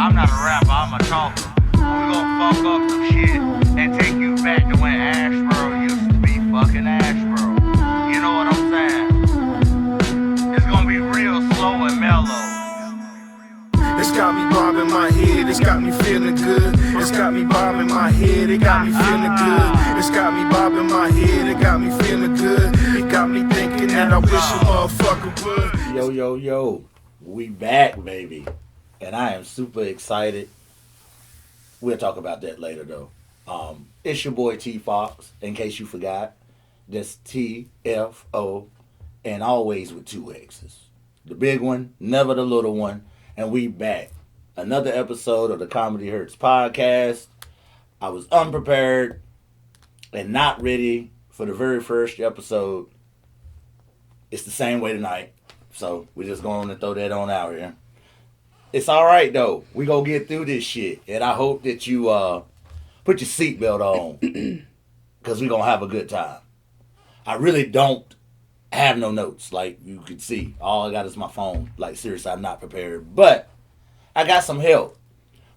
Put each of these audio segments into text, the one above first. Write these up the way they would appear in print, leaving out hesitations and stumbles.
I'm not a rapper, I'm a talker. We gon' fuck up some shit and take you back to when Asheboro used to be fucking Asheboro. You know what I'm saying? It's gonna be real slow and mellow. It's got me bobbing my head, it's got me feeling good. It's got me bobbing my head, it got me feeling good. It's got me bobbing my head, it got me feeling good. It got me thinking that I wish a motherfucker would. Yo, we back, baby. And I am super excited. We'll talk about that later, though. It's your boy T Foxx, in case you forgot. That's TFO, and always with 2 X's. The big one, never the little one. And we back. Another episode of the Comedy Hurts podcast. I was unprepared and not ready for the very first episode. It's the same way tonight. So we're just going to throw that on out here. It's all right, though. We going to get through this shit. And I hope that you put your seatbelt on. Because we're going to have a good time. I really don't have no notes, like you can see. All I got is my phone. Like, seriously, I'm not prepared. But I got some help.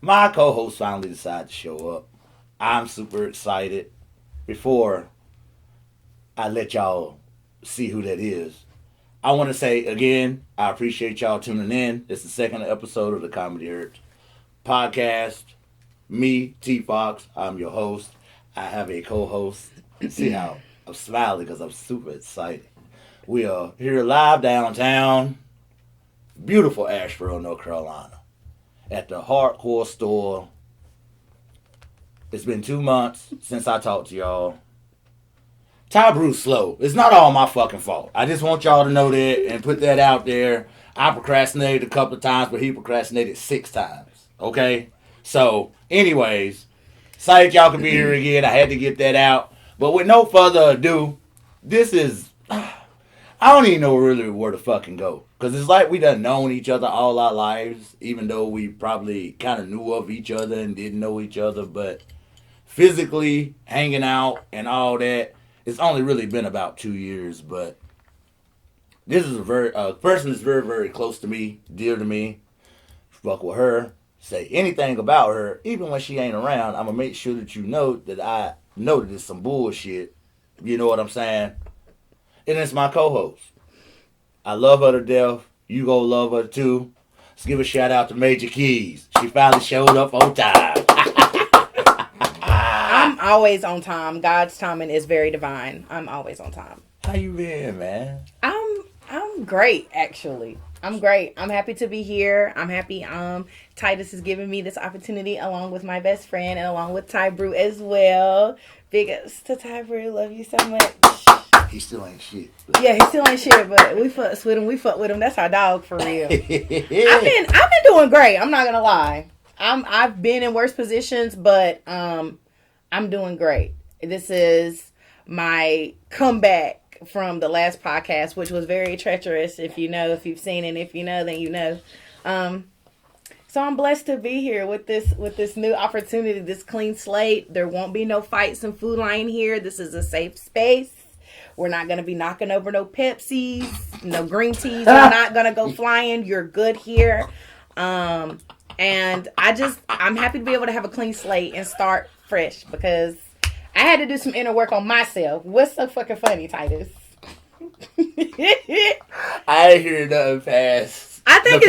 My co-host finally decided to show up. I'm super excited. Before I let y'all see who that is, I want to say again, I appreciate y'all tuning in. It's the second episode of the Comedy Hurts podcast. Me, T Foxx, I'm your host. I have a co-host. See how I'm smiling because I'm super excited. We are here live downtown, beautiful Asheboro, North Carolina, at the Hardcore Store. It's been 2 months since I talked to y'all. Ty Brew's slow. It's not all my fucking fault. I just want y'all to know that and put that out there. I procrastinated a couple of times, but he procrastinated 6 times. Okay? So, anyways, excited y'all can be here again. I had to get that out. But with no further ado, this is... I don't even know really where to fucking go. Because it's like we done known each other all our lives, even though we probably kind of knew of each other and didn't know each other. But physically, hanging out and all that, it's only really been about 2 years. But this is a person that's very, very close to me, dear to me. Fuck with her. Say anything about her, even when she ain't around, I'm going to make sure that you know that I know that it's some bullshit. You know what I'm saying? And it's my co-host. I love her to death. You go love her too. Let's give a shout out to Major Keys. She finally showed up on time. I'm always on time. God's timing is very divine. I'm always on time. How you been, man? I'm great, actually. I'm great. I'm happy to be here. I'm happy Titus is giving me this opportunity along with my best friend and along with Ty Brew as well. Big ups to Ty Brew. Love you so much. He still ain't shit. Yeah, he still ain't shit, but we fucks with him. We fuck with him. That's our dog for real. I've been doing great. I'm not gonna lie. I've been in worse positions, but I'm doing great. This is my comeback from the last podcast, which was very treacherous. If you've seen it, if you know, then you know. So I'm blessed to be here with this new opportunity, this clean slate. There won't be no fights and food line here. This is a safe space. We're not going to be knocking over no Pepsis, no green teas. We're not going to go flying. You're good here. And I'm happy to be able to have a clean slate and start fresh because I had to do some inner work on myself. What's so fucking funny, Titus? I ain't hear nothing fast. I think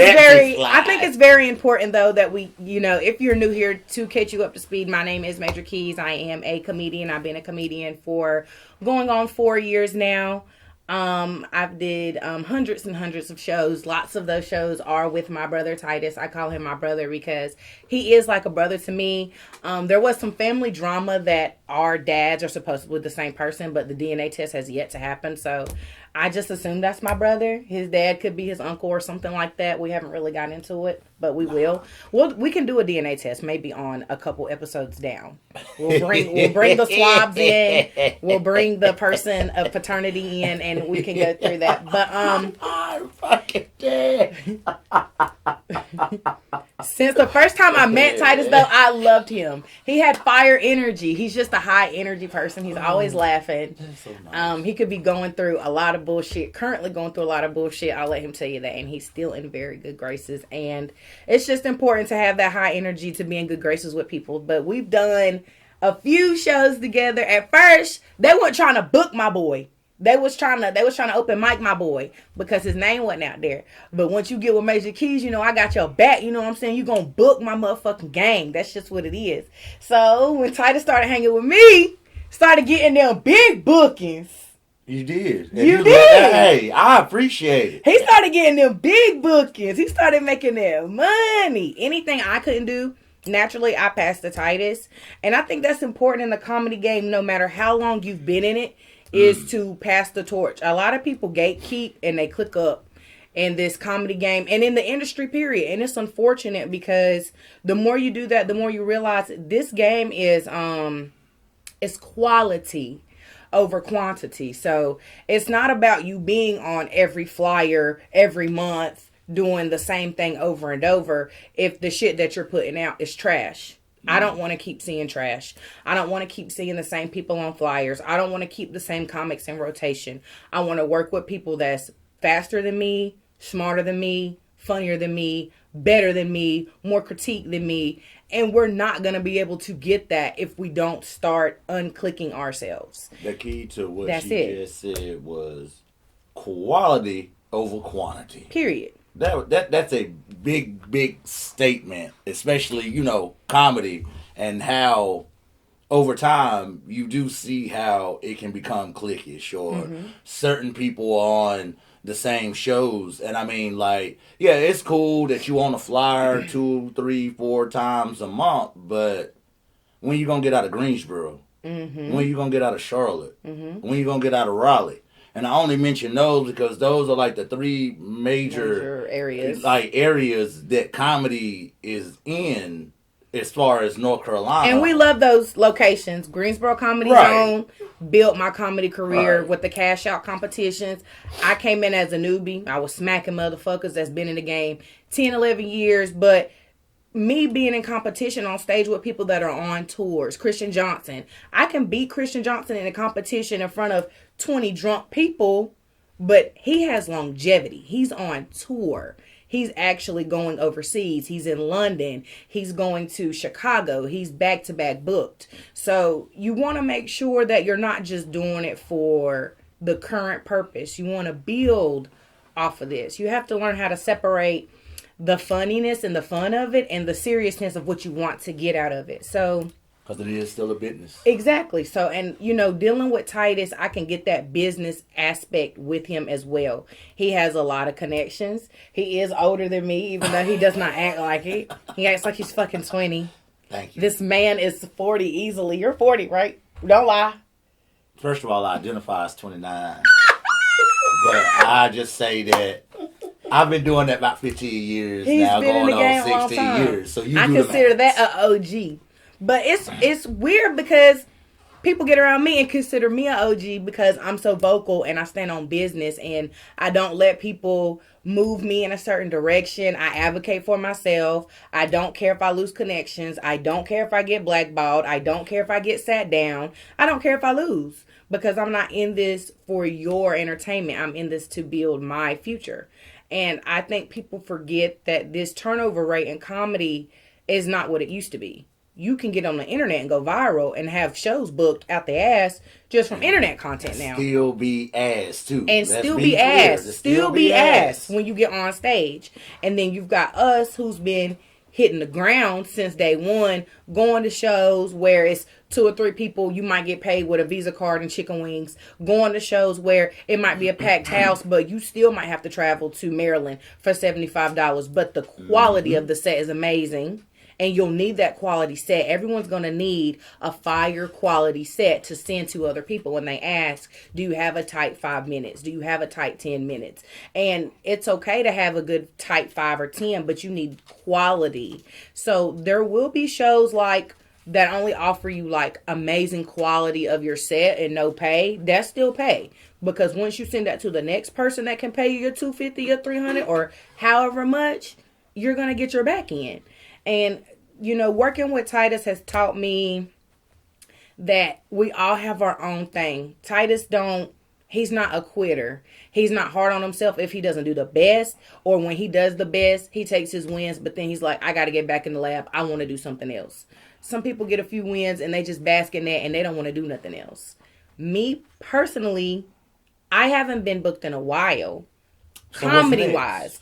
it's very important though that we, if you're new here, to catch you up to speed. My name is Major Keys. I am a comedian. I've been a comedian for going on 4 years now. I've did hundreds and hundreds of shows. Lots of those shows are with my brother Titus. I call him my brother because he is like a brother to me. There was some family drama that our dads are supposed to be the same person, but the DNA test has yet to happen. So I just assume that's my brother. His dad could be his uncle or something like that. We haven't really gotten into it, but we will. We can do a DNA test maybe on a couple episodes down. We'll bring the swabs in. We'll bring the person of paternity in, and we can go through that. But I'm fucking dead. Since the first time I met Titus, though, I loved him. He had fire energy. He's just a high energy person. He's always laughing. So nice. He could be going through a lot of bullshit. Currently going through a lot of bullshit. I'll let him tell you that. And he's still in very good graces. And it's just important to have that high energy to be in good graces with people. But we've done a few shows together. At first, they weren't trying to book my boy. They was trying to open mic my boy because his name wasn't out there. But once you get with Major Keys, I got your back. You know what I'm saying? You gonna book my motherfucking gang. That's just what it is. So when Titus started hanging with me, started getting them big bookings. You did. And You did. Hey, I appreciate it. He started getting them big bookings. He started making that money. Anything I couldn't do, naturally, I passed to Titus. And I think that's important in the comedy game, no matter how long you've been in it, is to pass the torch. A lot of people gatekeep and they click up in this comedy game and in the industry period. And it's unfortunate because the more you do that, the more you realize this game is quality over quantity. So it's not about you being on every flyer every month doing the same thing over and over if the shit that you're putting out is trash. I don't want to keep seeing trash. I don't want to keep seeing the same people on flyers. I don't want to keep the same comics in rotation. I want to work with people that's faster than me, smarter than me, funnier than me, better than me, more critique than me. And we're not going to be able to get that if we don't start unclicking ourselves. The key to what That's she it. just said was quality over quantity. Period. That's a big statement, especially, comedy, and how over time you do see how it can become cliquish or certain people on the same shows. And I mean, it's cool that you on a flyer 2, 3, 4 times a month, but when you gonna get out of Greensboro? When you gonna get out of Charlotte? When you gonna get out of Raleigh? And I only mention those because those are the 3 major areas. Areas that comedy is in as far as North Carolina. And we love those locations. Greensboro Comedy Zone built my comedy career with the cash out competitions. I came in as a newbie. I was smacking motherfuckers that's been in the game 10, 11 years. But me being in competition on stage with people that are on tours, Christian Johnson. I can beat Christian Johnson in a competition in front of 20 drunk people, but he has longevity. He's on tour. He's actually going overseas. He's in London. He's going to Chicago. He's back-to-back booked. So you want to make sure that you're not just doing it for the current purpose. You want to build off of this. You have to learn how to separate the funniness and the fun of it and the seriousness of what you want to get out of it. So, because it is still a business. Exactly. So, and dealing with Titus, I can get that business aspect with him as well. He has a lot of connections. He is older than me, even though he does not act like it. He acts like he's fucking 20. Thank you. This man is 40 easily. You're 40, right? Don't lie. First of all, I identify as 29. But I just say that I've been doing that about 15 years He's now, been in going the game on 16 a long time. years. So I consider that an OG. But it's weird because people get around me and consider me an OG because I'm so vocal and I stand on business and I don't let people move me in a certain direction. I advocate for myself. I don't care if I lose connections. I don't care if I get blackballed. I don't care if I get sat down. I don't care if I lose because I'm not in this for your entertainment. I'm in this to build my future. And I think people forget that this turnover rate in comedy is not what it used to be. You can get on the internet and go viral and have shows booked out the ass just from internet content now. Still be ass, too. And Let's still be be clear. ass. Still be ass when you get on stage. And then you've got us who's been hitting the ground since day one, going to shows where it's 2 or 3 people, you might get paid with a Visa card and chicken wings, going to shows where it might be a packed house, but you still might have to travel to Maryland for $75. But the quality of the set is amazing. And you'll need that quality set. Everyone's going to need a fire quality set to send to other people when they ask, do you have a tight 5 minutes? Do you have a tight 10 minutes? And it's okay to have a good tight 5 or 10, but you need quality. So there will be shows that only offer you amazing quality of your set and no pay. That's still pay. Because once you send that to the next person that can pay you your $250 or $300 or however much, you're going to get your back in. And, you know, working with Titus has taught me that we all have our own thing. He's not a quitter. He's not hard on himself if he doesn't do the best, or when he does the best, he takes his wins, but then he's like, I got to get back in the lab. I want to do something else. Some people get a few wins and they just bask in that and they don't want to do nothing else. Me, personally, I haven't been booked in a while. So Comedy-wise.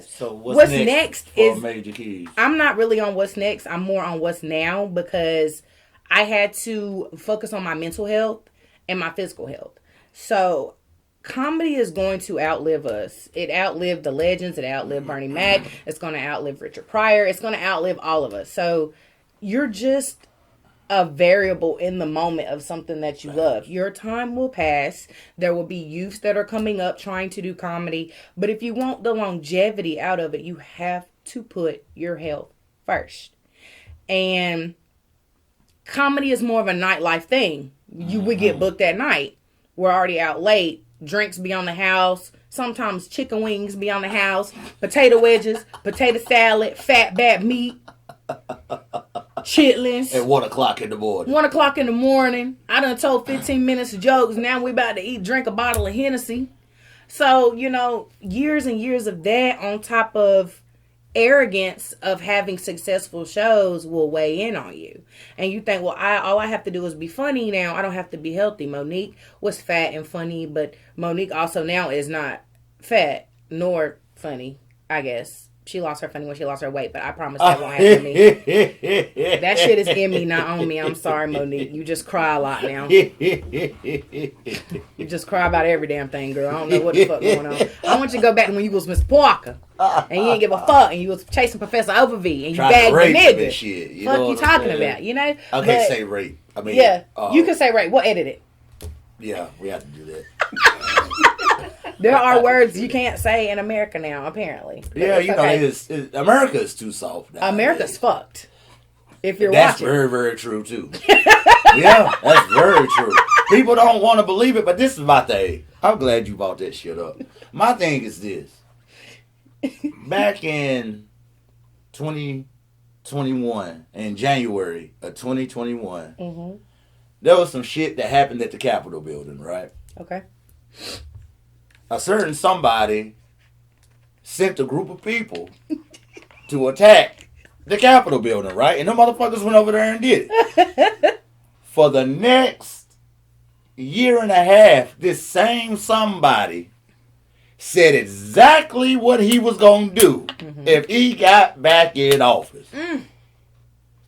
So what's next is, Major Keys? I'm not really on what's next. I'm more on what's now because I had to focus on my mental health and my physical health. So comedy is going to outlive us. It outlived the legends. It outlived Bernie Mac. It's going to outlive Richard Pryor. It's going to outlive all of us. So you're just a variable in the moment of something that you love. Your time will pass. There will be youths that are coming up trying to do comedy. But if you want the longevity out of it, you have to put your health first. And comedy is more of a nightlife thing. We get booked at night. We're already out late. Drinks be on the house. Sometimes chicken wings be on the house. Potato wedges, potato salad, fat bad meat, chitlins. At 1 o'clock in the morning. 1 o'clock in the morning. I done told 15 minutes of jokes. Now we about to drink a bottle of Hennessy. So, you know, years and years of that on top of arrogance of having successful shows will weigh in on you. And you think, well, all I have to do is be funny now. I don't have to be healthy. Monique was fat and funny, but Monique also now is not fat nor funny, I guess. She lost her funny when she lost her weight, but I promise that won't happen to me. That shit is in me, not on me. I'm sorry, Monique. You just cry a lot now. You just cry about every damn thing, girl. I don't know what the fuck going on. I want you to go back to when you was Miss Parker. And you didn't give a fuck. And you was chasing Professor Overvee. And you bagged the nigga. Shit, you fuck you talking about, you know? I can't say rape. I mean, yeah, you can say rape. We'll edit it. Yeah, we have to do that. There are words you can't say in America now, apparently. But yeah, you know, America is too soft now. America's fucked. If you're that's watching. Very, very true, too. Yeah, that's very true. People don't want to believe it, but this is my thing. I'm glad you brought that shit up. My thing is this. Back in 2021, in January of 2021, there was some shit that happened at the Capitol building, right? Okay. A certain somebody sent a group of people to attack the Capitol building, right? And them motherfuckers went over there and did it. For the next year and a half, this same somebody said exactly what he was going to do if he got back in office.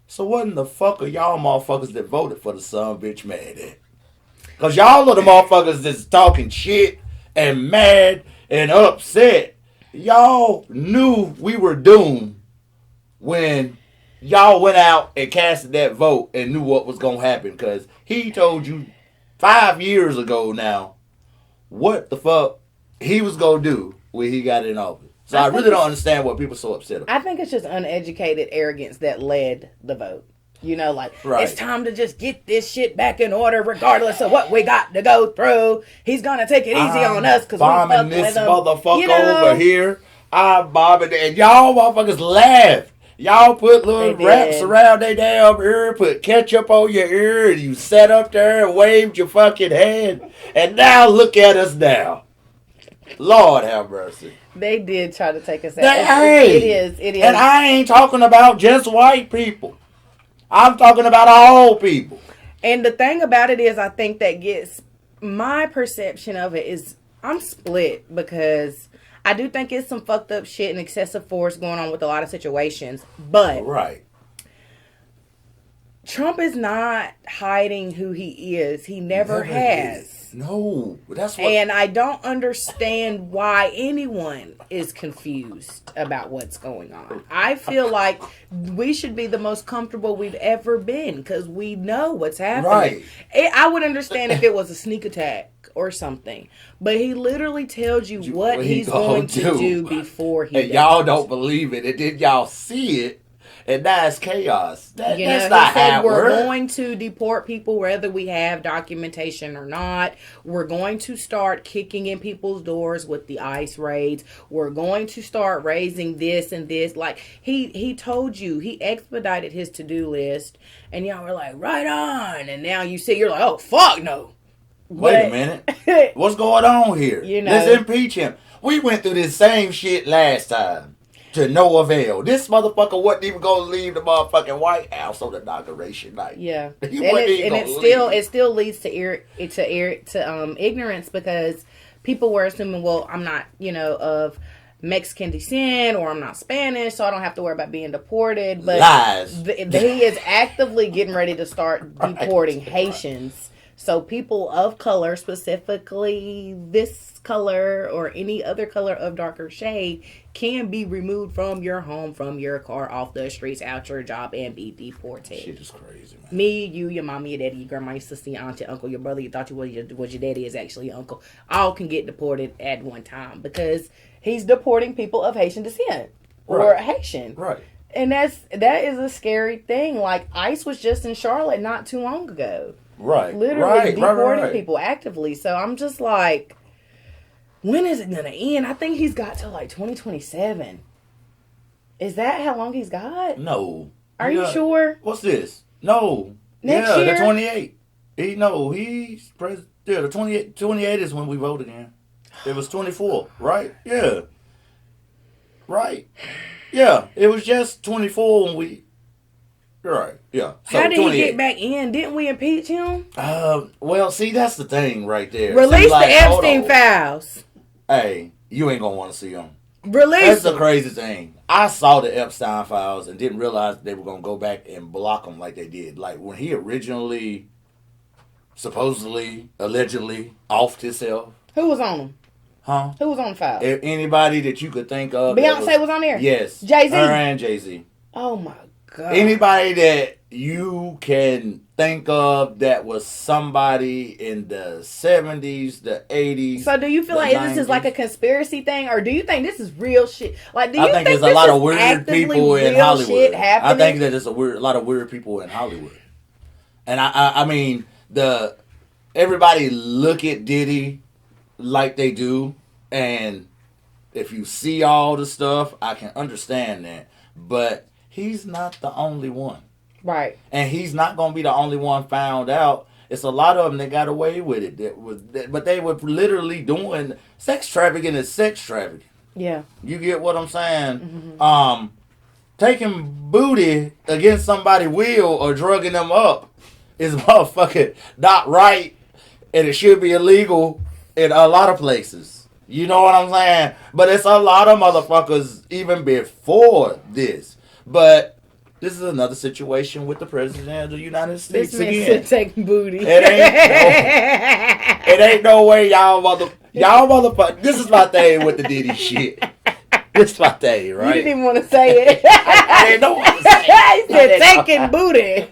So what in the fuck are y'all motherfuckers that voted for the son bitch mad at? Because y'all are the motherfuckers that's talking shit and mad and upset. Y'all knew we were doomed when y'all went out and casted that vote and knew what was going to happen. Because he told you 5 years ago now what the fuck he was going to do when he got in office. So I really don't understand what people are so upset about. I think it's just uneducated arrogance that led the vote. You know, like, It's time to just get this shit back in order regardless of what we got to go through. He's going to take it easy on us because we're bombing this motherfucker over here. I'm bombing it. And y'all motherfuckers laughed. Y'all put little wraps around their damn ear, put ketchup on your ear, and you sat up there and waved your fucking hand. And now look at us now. Lord have mercy. They did try to take us out. It is. And I ain't talking about just white people. I'm talking about all people. And the thing about it is, I think that gets my perception of it is I'm split because I do think it's some fucked up shit and excessive force going on with a lot of situations. But Trump is not hiding who he is. He never has. No, that's what. And I don't understand why anyone is confused about what's going on. I feel like we should be the most comfortable we've ever been because we know what's happening. Right. I would understand if it was a sneak attack or something, but he literally tells you what he's going to do before he. And y'all don't believe it, and then y'all see it. And now it's chaos. That's He not said how it we're works. going to deport people whether we have documentation or not. We're going to start kicking in people's doors with the ICE raids. We're going to start raising this and this. Like, he told you, he expedited his to-do list. And y'all were like, right on. And now you see, you're like, oh, fuck no. Wait a minute. What's going on here? Let's impeach him. We went through this same shit last time. To no avail. This motherfucker wasn't even gonna leave the motherfucking White House on the inauguration night. Yeah, it still leads to ignorance because people were assuming, well, I'm not of Mexican descent or I'm not Spanish, so I don't have to worry about being deported. But lies. He is actively getting ready to start deporting Haitians. So people of color, specifically this color or any other color of darker shade, can be removed from your home, from your car, off the streets, out your job, and be deported. Shit is crazy, man. Me, you, your mama, your daddy, your grandma, your sister, your aunt, your uncle, your brother, you thought you was your daddy is actually your uncle. All can get deported at one time because he's deporting people of Haitian descent or Haitian. Right. And that is a scary thing. Like, ICE was just in Charlotte not too long ago. Right. Literally deporting people actively. So I'm just like, when is it going to end? I think he's got till like 2027. Is that how long he's got? No. Are you sure? What's this? No. Next year? The 28. He's president. Yeah, the 28 is when we vote again. It was 24, right? Yeah. Right. Yeah, it was just 24 when we... Right, yeah. So how did he get back in? Didn't we impeach him? Well, see, that's the thing right there. Release the Epstein files. Hey, you ain't gonna want to see them. Release That's the them. crazy thing. I saw the Epstein files and didn't realize they were gonna go back and block them like they did. Like when he originally, supposedly, allegedly, offed himself. Who was on them? Huh? Who was on the file? Anybody that you could think of. Beyonce was on there? Yes. Jay-Z? Her and Jay-Z. Oh my God. Anybody that you can think of that was somebody in the 70s, the 80s. So do you feel like 90s. this is like a conspiracy thing, or do you think this is real shit? Like, do you think there's this a lot is of weird actively people in real Hollywood. shit happening? I think that there's a lot of weird people in Hollywood. And I mean, everybody look at Diddy like they do, and if you see all the stuff, I can understand that. But he's not the only one. Right. And he's not going to be the only one found out. It's a lot of them that got away with it. But they were literally doing sex trafficking is sex trafficking. Yeah. You get what I'm saying? Mm-hmm. Taking booty against somebody's will or drugging them up is motherfucking not right. And it should be illegal in a lot of places. You know what I'm saying? But it's a lot of motherfuckers even before this. But this is another situation with the president of the United States this man again. said taking booty. It ain't no way y'all motherfucker. This is my thing with the Diddy shit. This is my thing, right? You didn't even want to say it. I didn't know what to say. He said taking booty.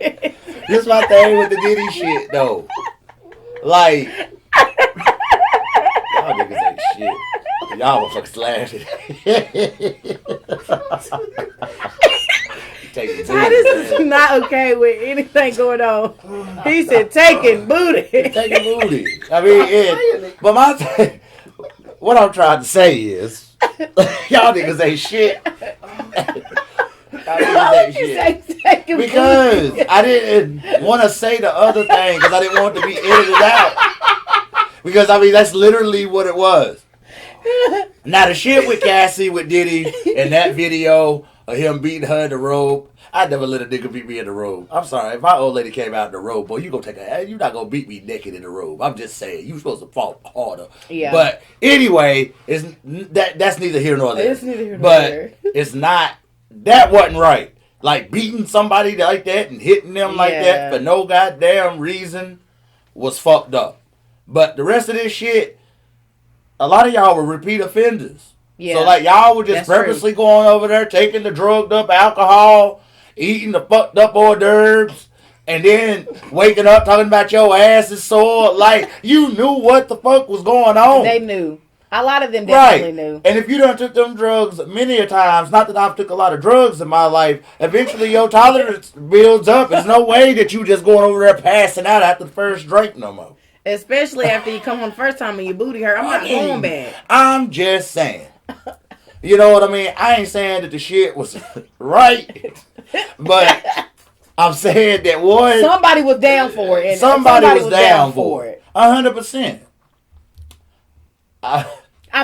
This is my thing with the Diddy shit, though. Like, y'all niggas ain't shit. Y'all motherfuckers laughing. That is not okay with anything going on. He said taking booty. Taking booty. I mean, but what I'm trying to say is, y'all niggas ain't shit. Why would you say taking because booty? I didn't want to say the other thing because I didn't want it to be edited out. Because, I mean, that's literally what it was. Now, the shit with Cassie, with Diddy, and that video of him beating her in the robe, I'd never let a nigga beat me in the robe. I'm sorry. If my old lady came out in the robe, boy, you're not going to beat me naked in the robe. I'm just saying. You supposed to fall harder. Yeah. But anyway, that's neither here nor there. It's neither here nor there. But it's not, that wasn't right. Like, beating somebody like that and hitting them like that for no goddamn reason was fucked up. But the rest of this shit, a lot of y'all were repeat offenders. Yeah. So, like, y'all were just purposely going over there, taking the drugged up alcohol, eating the fucked up hors d'oeuvres, and then waking up talking about your ass is sore. Like, you knew what the fuck was going on. They knew. A lot of them definitely Right. knew. And if you done took them drugs many a times, not that I've took a lot of drugs in my life, eventually your tolerance builds up. There's no way that you just going over there passing out after the first drink no more. Especially after you come on the first time and your booty hurt. I'm not going back. I'm just saying. You know what I mean? I ain't saying that the shit was right, but I'm saying that one... Somebody was down for it. And somebody was down for it. 100%. I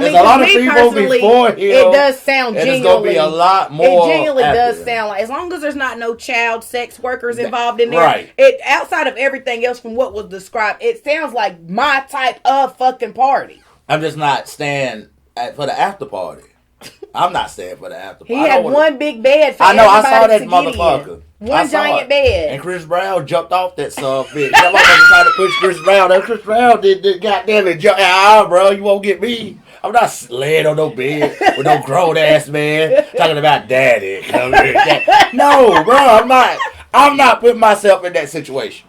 mean, there's a lot of me people personally, before here, it does sound and genuinely. it's gonna be a lot more. It genuinely does after. sound like, as long as there's not no child sex workers involved in there, right. It outside of everything else from what was described, it sounds like my type of fucking party. I'm just not staying for the after party. I'm not staying for the after party. He had one big bed for I know. I everybody saw that to get motherfucker. in. One giant bed. And Chris Brown jumped off that bitch. That motherfucker tried to push Chris Brown. And Chris Brown did goddamn it. Bro, you won't get me. I'm not laying on no bed with no grown ass man talking about daddy. No, bro, I'm not putting myself in that situation.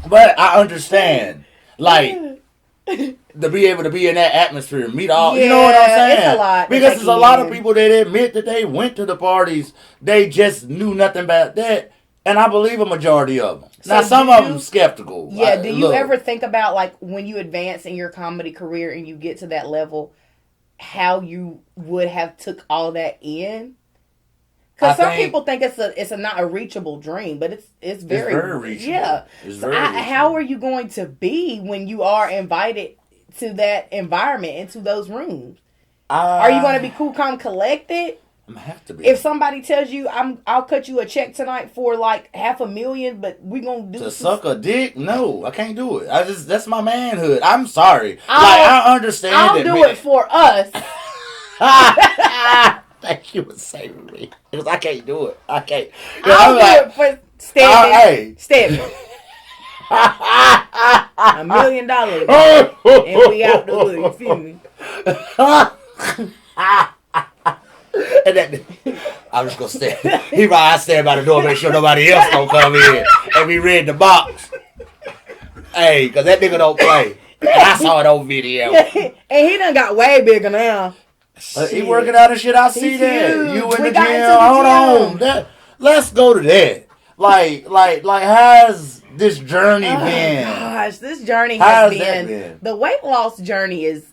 But I understand, like, to be able to be in that atmosphere and meet all, you know what I'm saying? It's a lot. Because there's a lot of people that admit that they went to the parties, they just knew nothing about that. And I believe a majority of them. So now, some of them skeptical. Yeah, do you ever think about, like, when you advance in your comedy career and you get to that level, how you would have took all that in? Because some people think it's not a reachable dream, but it's very reachable. Yeah. It's so very reachable. How are you going to be when you are invited to that environment, into those rooms? Are you going to be cool, calm, collected? I'm gonna have to be. If somebody tells you I'll cut you a check tonight for like $500,000, but we gonna do to suck a dick? No, I can't do it. That's my manhood. I'm sorry. I understand. I'll do it for us. Thank you for saving me, because I can't do it. I can't. I'll do it for Stephanie. Stephanie. $1 million, and we out the hood. You feel me? And then I'm just gonna stand. I stand by the door, make sure nobody else don't come in, and we read the box. Hey, cause that nigga don't play. And I saw it on video. And he done got way bigger now. He working out and shit. I see that. Huge. You in We the got gym? into the Hold on. Let's go to that. Like, how's this journey been? Gosh, this journey How's has that been been? the weight loss journey is.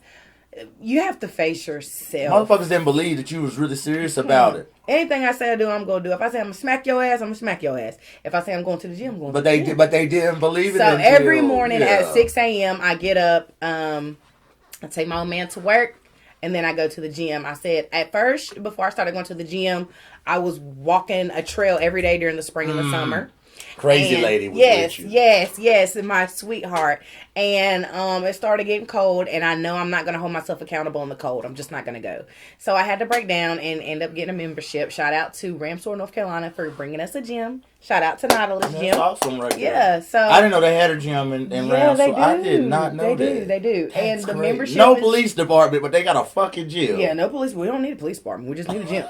You have to face yourself. Motherfuckers didn't believe that you was really serious about it. Anything I say I do, I'm gonna do. If I say I'm gonna smack your ass, I'm gonna smack your ass. If I say I'm going to the gym, I'm going to the gym. But they didn't believe it. So until, every morning at 6 a.m. I get up, I take my old man to work, and then I go to the gym. I said at first, before I started going to the gym, I was walking a trail every day during the spring and the summer. Crazy lady was with you. Yes, and my sweetheart. And it started getting cold, and I know I'm not going to hold myself accountable in the cold. I'm just not going to go. So I had to break down and end up getting a membership. Shout out to Ramsor, North Carolina for bringing us a gym. Shout out to Nautilus Gym. That's awesome right there. Yeah, so I didn't know they had a gym in Ramsor. they do. I did not know that. They do. And the Great. membership No is, police department, but they got a fucking gym. Yeah, no police. We don't need a police department. We just need a gym.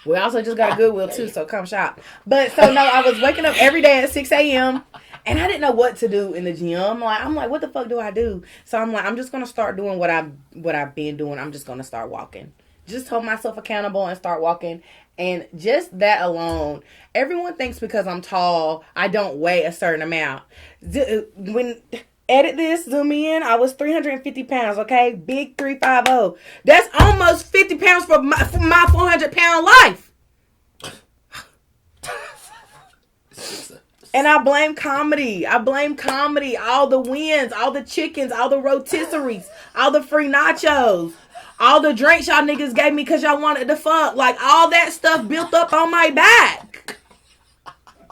We also just got a Goodwill too, so come shop. But so no, I was waking up every day at 6 a.m. and I didn't know what to do in the gym. I'm like, what the fuck do I do? So I'm like, I'm just gonna start doing what I've been doing. I'm just gonna start walking. Just hold myself accountable and start walking. And just that alone, everyone thinks because I'm tall, I don't weigh a certain amount. When edit this, zoom in, I was 350 pounds, okay? Big 350. That's almost 50 pounds for my 400-pound life. And I blame comedy. All the wins, all the chickens, all the rotisseries, all the free nachos, all the drinks y'all niggas gave me because y'all wanted to fuck. Like, all that stuff built up on my back.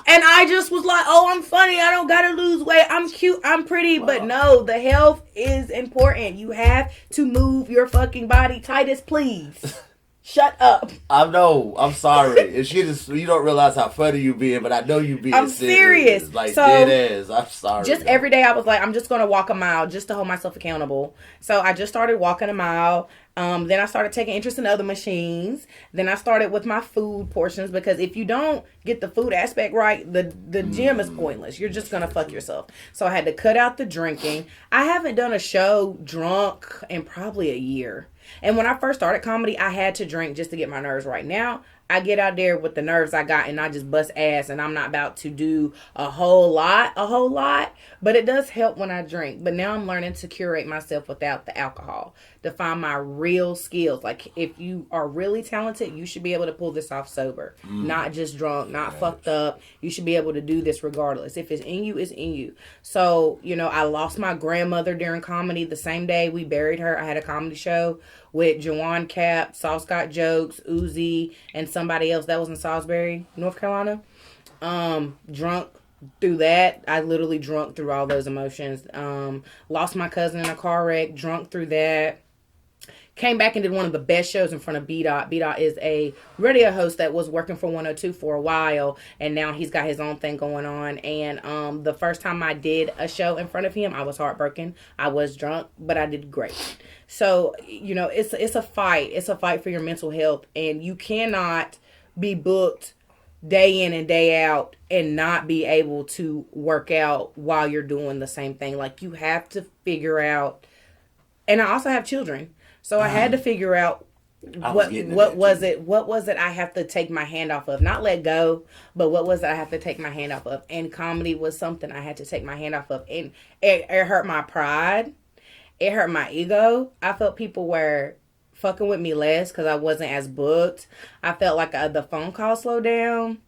And I just was like, oh, I'm funny. I don't got to lose weight. I'm cute. I'm pretty. Wow. But no, the health is important. You have to move your fucking body. Titus, please. Shut up. I know. I'm sorry. And she just, you don't realize how funny you being, but I know you being I'm serious. Like, so, dead ass. I'm sorry. Just every day I was like, I'm just going to walk a mile just to hold myself accountable. So I just started walking a mile. Then I started taking interest in other machines. Then I started with my food portions, because if you don't get the food aspect right, the gym is pointless. You're just going to fuck yourself. So I had to cut out the drinking. I haven't done a show drunk in probably a year. And when I first started comedy, I had to drink just to get my nerves right. Now, I get out there with the nerves I got and I just bust ass, and I'm not about to do a whole lot, but it does help when I drink. But now I'm learning to curate myself without the alcohol, to find my real skills. Like, if you are really talented, you should be able to pull this off sober, not just drunk, not fucked up. You should be able to do this regardless. If it's in you, it's in you. So, I lost my grandmother during comedy. The same day we buried her, I had a comedy show with Jawan Cap, Sauce Got Jokes, Uzi, and somebody else that was in Salisbury, North Carolina. Drunk through that. I literally drunk through all those emotions. Lost my cousin in a car wreck, drunk through that. Came back and did one of the best shows in front of B-Dot. B-Dot is a radio host that was working for 102 for a while, and now he's got his own thing going on. And the first time I did a show in front of him, I was heartbroken. I was drunk, but I did great. So, it's a fight. It's a fight for your mental health, and you cannot be booked day in and day out and not be able to work out while you're doing the same thing. Like, you have to figure out. And I also have children. So I had to figure out what was it I have to take my hand off of. Not let go, but what was it I have to take my hand off of. And comedy was something I had to take my hand off of. And it hurt my pride. It hurt my ego. I felt people were fucking with me less because I wasn't as booked. I felt like the phone call slowed down.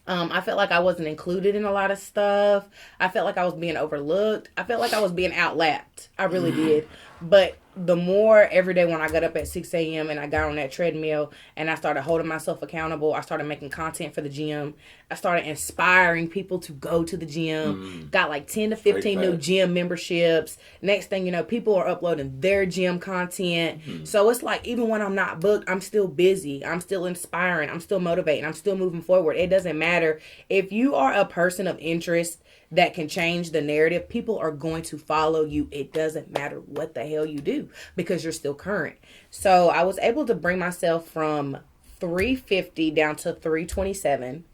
I felt like I wasn't included in a lot of stuff. I felt like I was being overlooked. I felt like I was being outlapped. I really did. But the more every day when I got up at 6 a.m. and I got on that treadmill and I started holding myself accountable, I started making content for the gym. I started inspiring people to go to the gym. Got like 10 to 15 new gym memberships. Next thing you know, people are uploading their gym content. So it's like, even when I'm not booked, I'm still busy. I'm still inspiring. I'm still motivating. I'm still moving forward. It doesn't matter. If you are a person of interest that can change the narrative, people are going to follow you. It doesn't matter what the hell you do, because you're still current. So I was able to bring myself from 350 down to 327.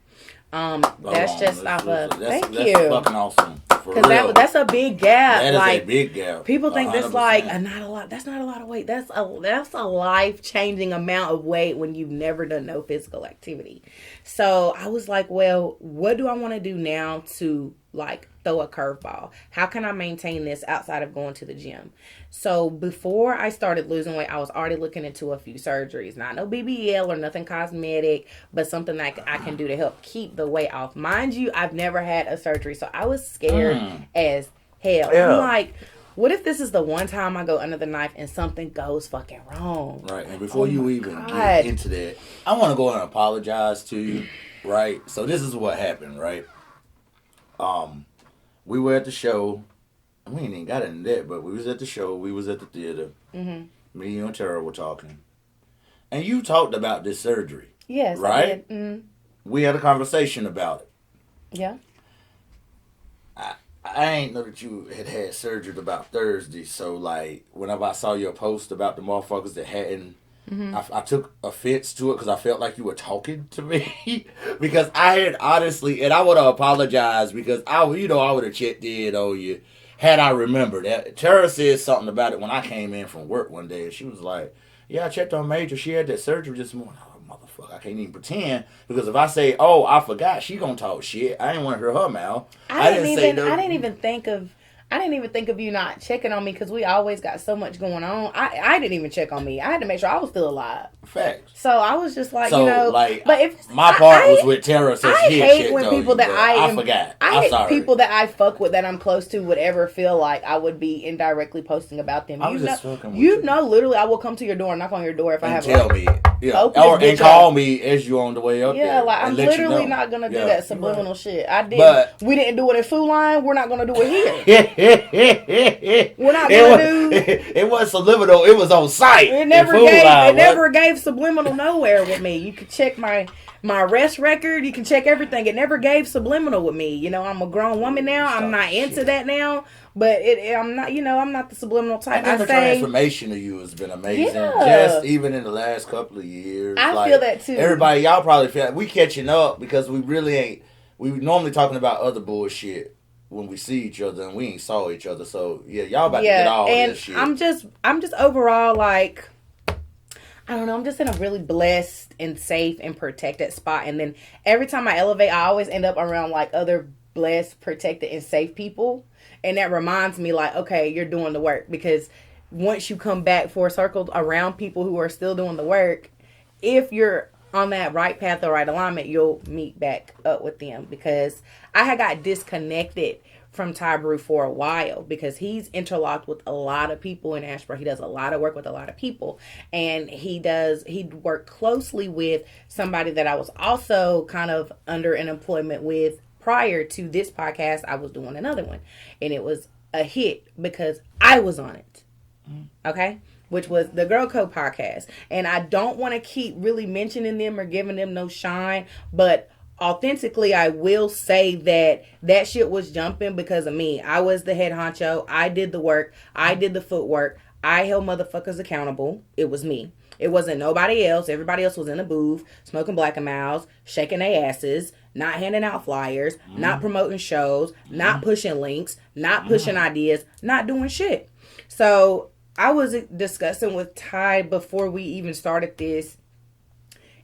That's just off of thank you. That's fucking awesome. Because that's a big gap. That is like, a big gap. People think that's like not a lot. That's not a lot of weight. That's a life-changing amount of weight when you've never done no physical activity. So I was like, well, what do I want to do now to like throw a curveball? How can I maintain this outside of going to the gym? So before I started losing weight, I was already looking into a few surgeries. Not no BBL or nothing cosmetic, but something that I can do to help keep the weight off. Mind you, I've never had a surgery, so I was scared as hell. Yeah. I'm like, what if this is the one time I go under the knife and something goes fucking wrong? Right, and before you even get into that, I want to go and apologize to you, right? So this is what happened, right? We were at the show. We ain't even got into that, but we was at the show. We was at the theater. Me, you, and Tara were talking. And you talked about this surgery. Yes, right? I did. Mm-hmm. We had a conversation about it. Yeah. I ain't know that you had surgery about Thursday, so like whenever I saw your post about the motherfuckers that hadn't, I took offense to it because I felt like you were talking to me because I had honestly, and I would have apologized because I would have checked in on you had I remembered that. Tara said something about it when I came in from work one day, and she was like, "Yeah, I checked on Major. She had that surgery this morning." Motherfucker, I can't even pretend because if I say, "Oh, I forgot," she gonna talk shit. I ain't want to hear her mouth. I didn't even think of you not checking on me because we always got so much going on. I didn't even check on me. I had to make sure I was still alive. Facts. So I was just like, like, but if my part was with Tara, so I she hate when people that I forgot. I hate people that I fuck with that I'm close to would ever feel like I would be indirectly posting about them. Literally, I will come to your door and knock on your door if I have. Tell me, and call me as you on the way up. Yeah, like I'm literally not gonna do that subliminal shit. I did. But we didn't do it in Food Line. We're not gonna do it here. It wasn't subliminal. It was on site. It never gave subliminal nowhere with me. You could check my arrest record. You can check everything. It never gave subliminal with me. You know, I'm a grown woman now. I'm not into that now. But I'm not. You know, I'm not the subliminal type. And the transformation of you has been amazing. Yeah. Just even in the last couple of years. I feel that too. Everybody, y'all probably feel like we catching up because we really ain't. We normally talking about other bullshit when we see each other and we ain't saw each other. So yeah, y'all about to get all this shit. I'm just overall like, I don't know, I'm just in a really blessed and safe and protected spot. And then every time I elevate, I always end up around like other blessed, protected, and safe people. And that reminds me like, okay, you're doing the work. Because once you come back for a circle around people who are still doing the work, if you're on that right path or right alignment, you'll meet back up with them. Because I had got disconnected from Ty Brew for a while because he's interlocked with a lot of people in Asheboro. He does a lot of work with a lot of people, and he worked closely with somebody that I was also kind of under an employment with prior to this podcast. I was doing another one, and it was a hit because I was on it. Okay, which was the Girl Code podcast, and I don't want to keep really mentioning them or giving them no shine, but authentically, I will say that shit was jumping because of me. I was the head honcho. I did the work. I did the footwork. I held motherfuckers accountable. It was me. It wasn't nobody else. Everybody else was in a booth, smoking Black and Miles, shaking their asses, not handing out flyers, not promoting shows, not pushing links, not pushing ideas, not doing shit. So I was discussing with Ty before we even started this.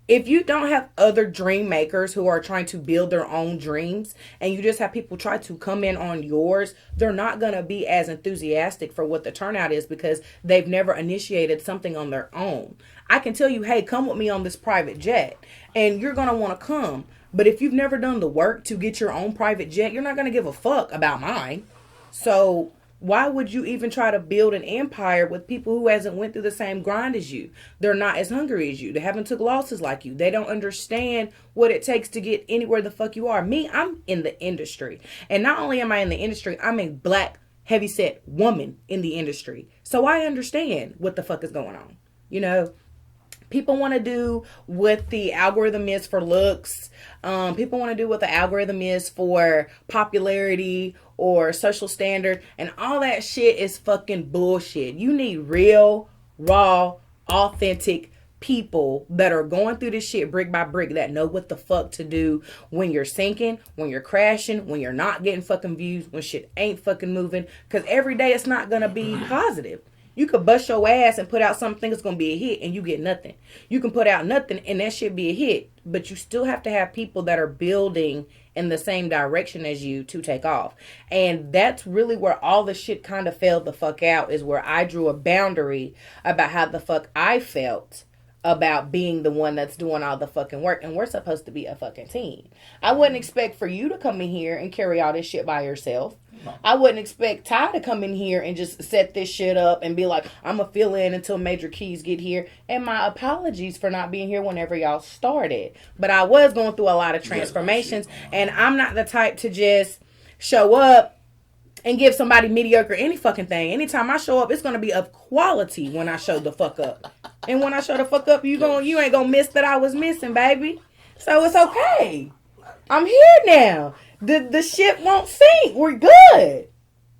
If you don't have other dream makers who are trying to build their own dreams and you just have people try to come in on yours, they're not going to be as enthusiastic for what the turnout is because they've never initiated something on their own. I can tell you, hey, come with me on this private jet and you're going to want to come. But if you've never done the work to get your own private jet, you're not going to give a fuck about mine. So why would you even try to build an empire with people who hasn't went through the same grind as you? They're not as hungry as you. They haven't took losses like you. They don't understand what it takes to get anywhere the fuck you are. Me, I'm in the industry. And not only am I in the industry, I'm a black, heavyset woman in the industry. So I understand what the fuck is going on. You know, people want to do what the algorithm is for looks. People want to do what the algorithm is for popularity or social standard. And all that shit is fucking bullshit. You need real, raw, authentic people that are going through this shit brick by brick that know what the fuck to do when you're sinking, when you're crashing, when you're not getting fucking views, when shit ain't fucking moving. Because every day it's not going to be positive. You could bust your ass and put out something that's going to be a hit and you get nothing. You can put out nothing and that shit be a hit. But you still have to have people that are building in the same direction as you to take off. And that's really where all the shit kind of fell the fuck out, is where I drew a boundary about how the fuck I felt about being the one that's doing all the fucking work. And we're supposed to be a fucking team. I wouldn't expect for you to come in here and carry all this shit by yourself. No. I wouldn't expect Ty to come in here and just set this shit up and be like, I'm going to fill in until Major Keys get here. And my apologies for not being here whenever y'all started. But I was going through a lot of transformations. And I'm not the type to just show up and give somebody mediocre any fucking thing. Anytime I show up, it's going to be of quality when I show the fuck up. And when I show the fuck up, you ain't going to miss that I was missing, baby. So it's okay. I'm here now. The ship won't sink. We're good.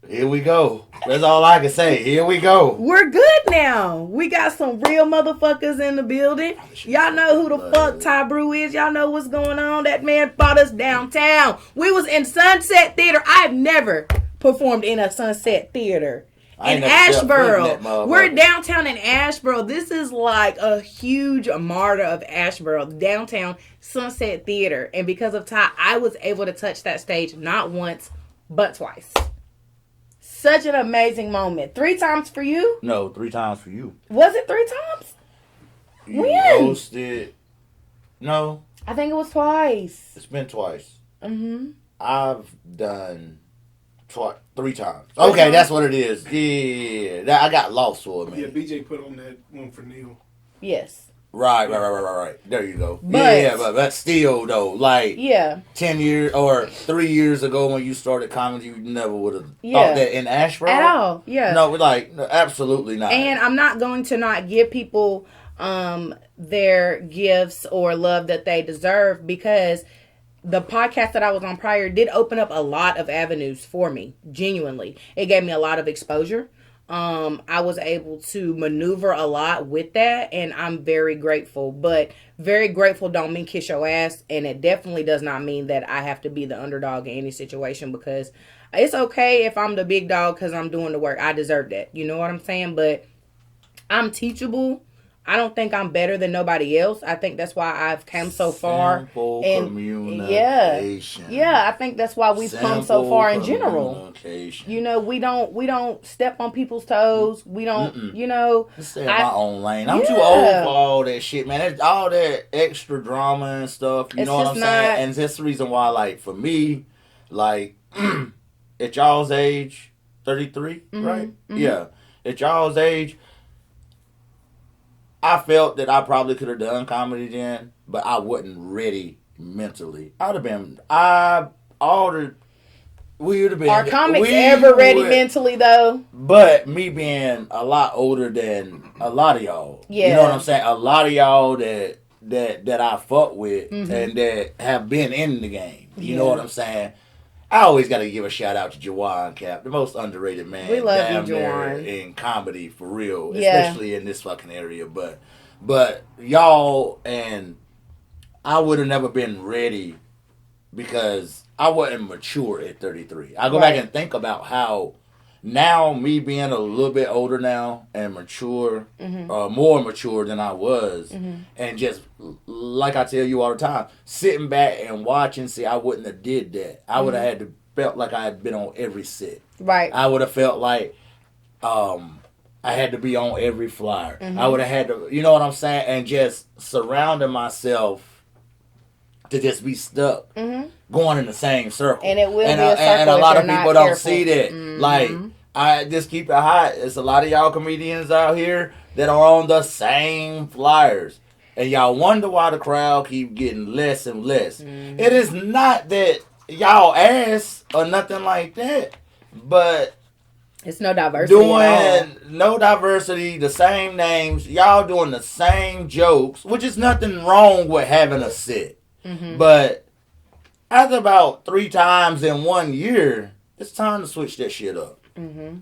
Here we go. That's all I can say. Here we go. We're good now. We got some real motherfuckers in the building. Y'all know who the fuck Ty Brew is. Y'all know what's going on. That man brought us downtown. We was in Sunset Theater. I've never performed in a Sunset Theater. In Asheboro. We're downtown in Asheboro. This is like a huge martyr of Asheboro, downtown Sunset Theater. And because of Ty, I was able to touch that stage not once, but twice. Such an amazing moment. 3 times for you? No, 3 times for you. Was it 3 times? You when? Hosted. No. I think it was twice. It's been twice. Mm-hmm. I've done 3 times. Okay, that's what it is. Yeah. I got lost for a minute. Yeah, BJ put on that one for Neil. Yes. Right. There you go. But- but still though, like Yeah. 10 years or 3 years ago when you started comedy, you never would have Yeah. thought that in Asheboro At all. Yeah. No, no, absolutely not. And I'm not going to not give people their gifts or love that they deserve, because the podcast that I was on prior did open up a lot of avenues for me. Genuinely, it gave me a lot of exposure. I was able to maneuver a lot with that, and I'm very grateful. But very grateful don't mean kiss your ass, and it definitely does not mean that I have to be the underdog in any situation, because it's okay if I'm the big dog because I'm doing the work. I deserve that. You know what I'm saying? But I'm teachable. I don't think I'm better than nobody else. I think that's why I've come so far. Simple And communication. yeah, I think that's why we've come so far in general. Communication. You know, we don't step on people's toes. We don't, you know. I stay in my own lane. I'm too old for all that shit, man. It's all that extra drama and stuff. You know what I'm saying? And that's the reason why, like, for me, like, at y'all's age, 33, right? Mm-hmm. Yeah. At y'all's age, I felt that I probably could have done comedy then, but I wasn't ready mentally. I'd have been, we would have been. Are comics ever ready mentally, though? But me being a lot older than a lot of y'all. Yeah. You know what I'm saying? A lot of y'all that I fuck with and that have been in the game. You know what I'm saying? I always got to give a shout out to Jawan Cap, the most underrated man. We love you, Jawan. In comedy, for real, especially in this fucking area. But y'all, and I would have never been ready because I wasn't mature at 33. I go back and think about how now, me being a little bit older now and mature, more mature than I was, and just like I tell you all the time, sitting back and watching, see, I wouldn't have did that. I would have had to felt like I had been on every set. Right. I would have felt like I had to be on every flyer. I would have had to, you know what I'm saying, and just surrounding myself to just be stuck. Going in the same circle. And it will be a circle and a lot of if people you're not don't see that. Like, I just keep it hot. There's a lot of y'all comedians out here that are on the same flyers. And y'all wonder why the crowd keep getting less and less. It is not that y'all ass or nothing like that. But it's no diversity at all. No diversity, the same names, y'all doing the same jokes, which is nothing wrong with having a set. But after about 3 times in 1 year, it's time to switch that shit up.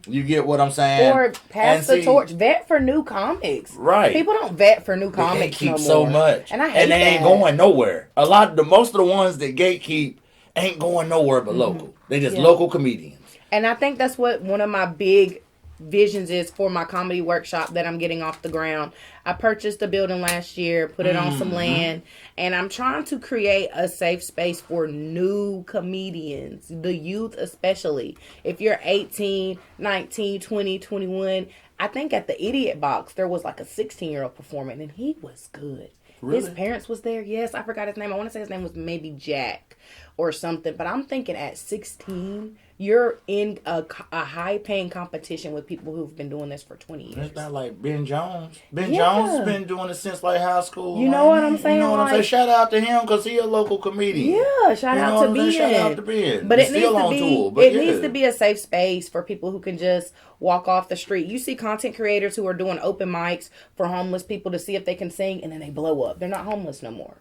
You get what I'm saying? Or pass the torch. Vet for new comics. Right. People don't vet for new comics no more. So much. And I hate and they that. ain't going nowhere. Most of the ones that gatekeep ain't going nowhere but local. They just local comedians. And I think that's what one of my big visions is for my comedy workshop that I'm getting off the ground. I purchased a building last year, put it on some land, and I'm trying to create a safe space for new comedians, the youth especially. If you're 18, 19, 20, 21, I think at the Idiot Box there was like a 16-year-old performing, and he was good. Really? His parents was there. Yes, I forgot his name. I want to say his name was maybe Jack or something, but I'm thinking at 16, you're in a high-paying competition with people who've been doing this for 20 years. It's not like Ben Jones. Ben Jones has been doing it since like high school. You know what I'm saying? You know what I'm saying? Shout out to him because he a local comedian. Yeah, shout out to Ben. Shout out to Ben. But it needs to be it needs to be a safe space for people who can just walk off the street. You see content creators who are doing open mics for homeless people to see if they can sing, and then they blow up. They're not homeless no more.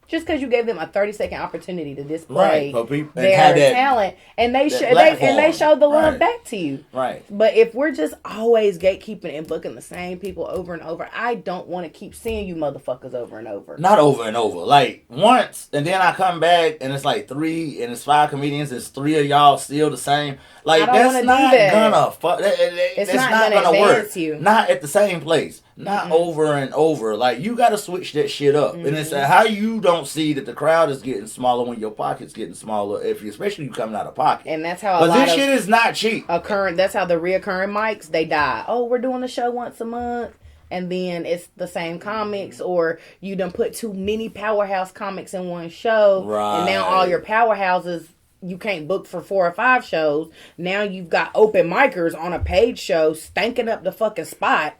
Just because you gave them a 30-second opportunity to display their talent, and they show the love back to you. Right. But if we're just always gatekeeping and booking the same people over and over, I don't want to keep seeing you motherfuckers over and over. Not over and over. Like once, and then I come back and it's like 3, and it's 5 comedians. It's 3 of y'all still the same. Like that's not gonna it's not gonna work. You. Not at the same place. Not over and over. Like you got to switch that shit up. And it's how you don't see that the crowd is getting smaller when your pocket's getting smaller. Especially you coming out of pocket. And that's how this shit is not cheap. That's how the reoccurring mics they die. Oh, we're doing the show once a month. And then it's the same comics, or you done put too many powerhouse comics in one show. Right. And now all your powerhouses you can't book for 4 or 5 shows. Now you've got open micers on a paid show stanking up the fucking spot.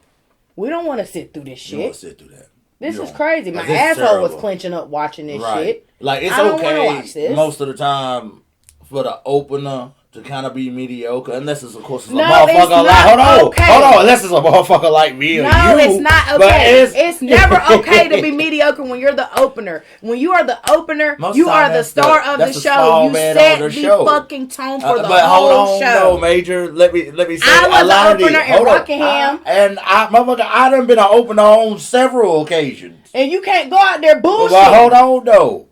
We don't want to sit through this shit. You don't want to sit through that. This You is know, crazy. My 'cause it's asshole was terrible. clenching up watching this Right. shit. Like, it's I don't wanna watch okay this. most of the time for the opener to kind of be mediocre, unless it's, of course, it's a No, motherfucker it's like, not okay. hold on, unless it's a motherfucker like me or you. No, it's not but okay. It's never okay to be mediocre when you're the opener. When you are the opener, Most you time are the that's star of the that's the show. small You man set on the show. fucking tone for the but whole hold on, show. no, Major. Let me say I was a lot the of these. opener in Hold on. Rockingham. Motherfucker, I done been an opener on several occasions. And you can't go out there bullshit. But hold on, though.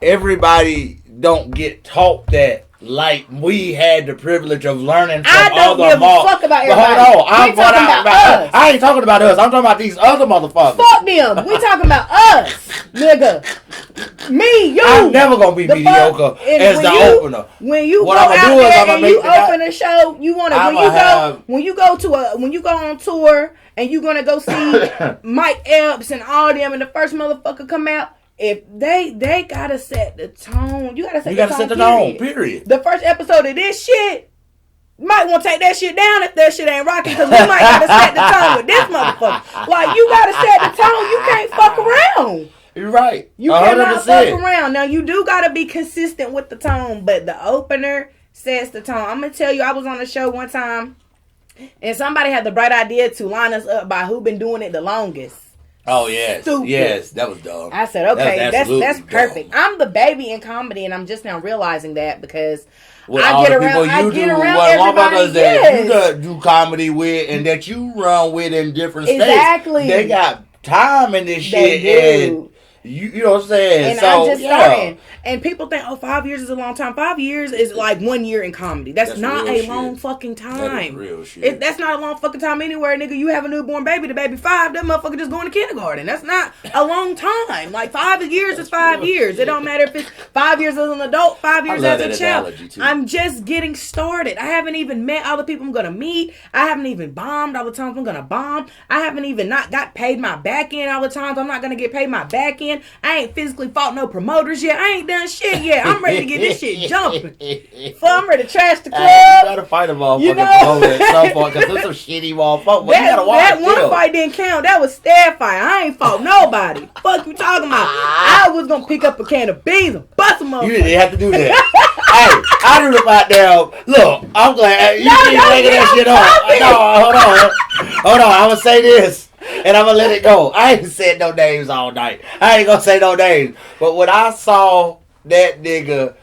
Everybody don't get taught that like we had the privilege of learning from I don't other give a fuck about But everybody. hold on, We talking about us. I ain't talking about us. I'm talking about these other motherfuckers. Fuck them. We talking about us, nigga. Me, you. I'm never gonna be The fuck? mediocre And as when the you- opener. When you What go I'ma out do is there I'ma and make you the guy- open a show, you wanna when you go on tour and you gonna go see Mike Epps and all them, and the first motherfucker come out. If they gotta set the tone, you gotta set the tone. Period. The first episode of this shit, might want to take that shit down if that shit ain't rocking, because we might gotta set the tone with this motherfucker. Like, you gotta set the tone. You can't fuck around. You're right. You 100%. cannot fuck around. Now, you do gotta be consistent with the tone, but the opener sets the tone. I'm gonna tell you, I was on a show one time, and somebody had the bright idea to line us up by who been doing it the longest. Oh yes, Stupid. yes, that was dumb. I said, okay, That was that's absolutely perfect. dumb. I'm the baby in comedy, and I'm just now realizing that because With I all get the around. people I you get do, around what everybody. motherfuckers that Yes. you gotta do comedy with and that you run with in different Exactly. states. They got time in this They shit, do. and you know what I'm saying. And so I'm just yeah. starting. And people think, 5 years is a long time. 5 years is like 1 year in comedy. That's not real a shit. long fucking time. That is real shit. That's not a long fucking time anywhere, nigga. You have a newborn baby, the baby 5, that motherfucker just going to kindergarten. That's not a long time. Like 5 years is 5 years. It don't matter if it's 5 years as an adult, 5 years love as a that child. analogy, too. I'm just getting started. I haven't even met all the people I'm gonna meet. I haven't even bombed all the times I'm gonna bomb. I haven't even not got paid my back end all the times I'm not gonna get paid my back end. I ain't physically fought no promoters yet. I ain't done shit yet. I'm ready to get this shit jumping. I'm ready to trash the club. You gotta fight a motherfucker You know? at some point because there's some shitty motherfuckers. But you gotta watch that one them. fight didn't count. That was stair fight. I ain't fought nobody. Fuck you talking about? I was gonna pick up a can of beans and bust them up. You didn't have to do that. Hey, I do the about down. Look, I'm glad you keep making that shit up. No, hold on. I'm gonna say this, and I'm gonna let it go. I ain't said no names all night. I ain't gonna say no names. But when I saw that nigga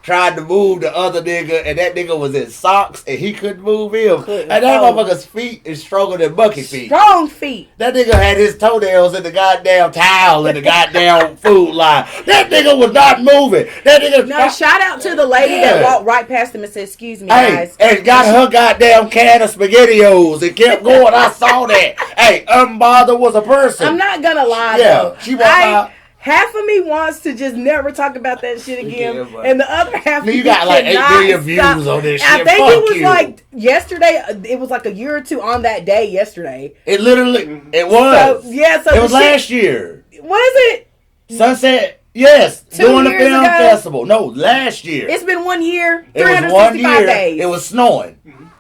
tried to move the other nigga, and that nigga was in socks, and he couldn't move him, and that motherfucker's feet is stronger than Bucky feet. Strong feet. That nigga had his toenails in the goddamn towel in the goddamn food line. That nigga was not moving. That nigga. No, shout out to the lady that walked right past him and said, "Excuse me, Hey, guys." and got her goddamn can of SpaghettiOs and kept going. I saw that. Hey, Unbothered was a person. I'm not gonna lie, Yeah, though. she walked out. Half of me wants to just never talk about that shit again, Yeah, but- and the other half of You me got like 8 cannot million views stop. on this shit. I think Fuck it was you. like yesterday. It was like a year or two on that day yesterday. It literally, it was. So yeah, so It the was shit- last year. Was it? Sunset, yes. 2 Doing the years film ago? festival. No, last year. It's been 1 year, It was 365 1 year. days. It was snowing.